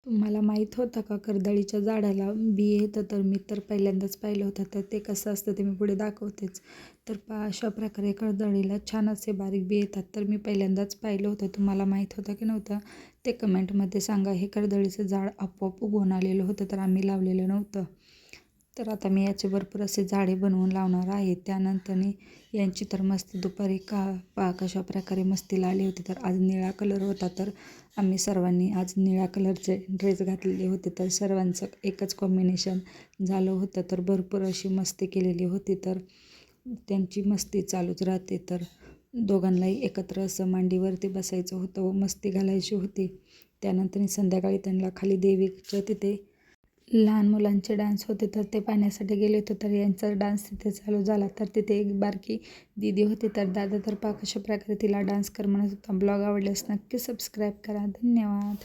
तुम्हाला माहीत होतं का कर्दळीच्या झाडाला बी येतं? तर मी तर पहिल्यांदाच पाहिलं होतं. तर ते कसं असतं ते मी पुढे दाखवतेच. तर अशा प्रकारे कर्दळीला छान असे बारीक बी येतात. तर मी पहिल्यांदाच पाहिलं होतं. तुम्हाला माहीत होतं की नव्हतं ते कमेंटमध्ये सांगा. हे कर्दळीचं झाड आपोआप उगवून आलेलं होतं, तर आम्ही लावलेलं नव्हतं. तर आता मी याचे भरपूर असे झाडे बनवून लावणार आहे. त्यानंतरनी यांची तर मस्ती दुपारी कशा प्रकारे मस्तीला आली होती. तर आज निळा कलर होता, तर आम्ही सर्वांनी आज निळ्या कलरचे ड्रेस घातलेले होते. तर सर्वांचं एकच कॉम्बिनेशन झालं होतं. तर भरपूर अशी मस्ती केलेली होती. तर त्यांची मस्ती चालूच राहते. तर दोघांनाही एकत्र असं मांडीवरती बसायचं होतं व मस्ती घालायची होती. त्यानंतर संध्याकाळी त्यांना खाली देवीच्या तिथे लहान मुलांचे डान्स होते, तर ते पाहण्यासाठी गेले होते. तर यांचा डान्स तिथे चालू झाला. तर तिथे एक बारकी दीदी होती. तर दादा तर कशा प्रकारे तिला डान्स कर म्हणत होता. ब्लॉग आवडल्यास नक्की सबस्क्राईब करा. धन्यवाद.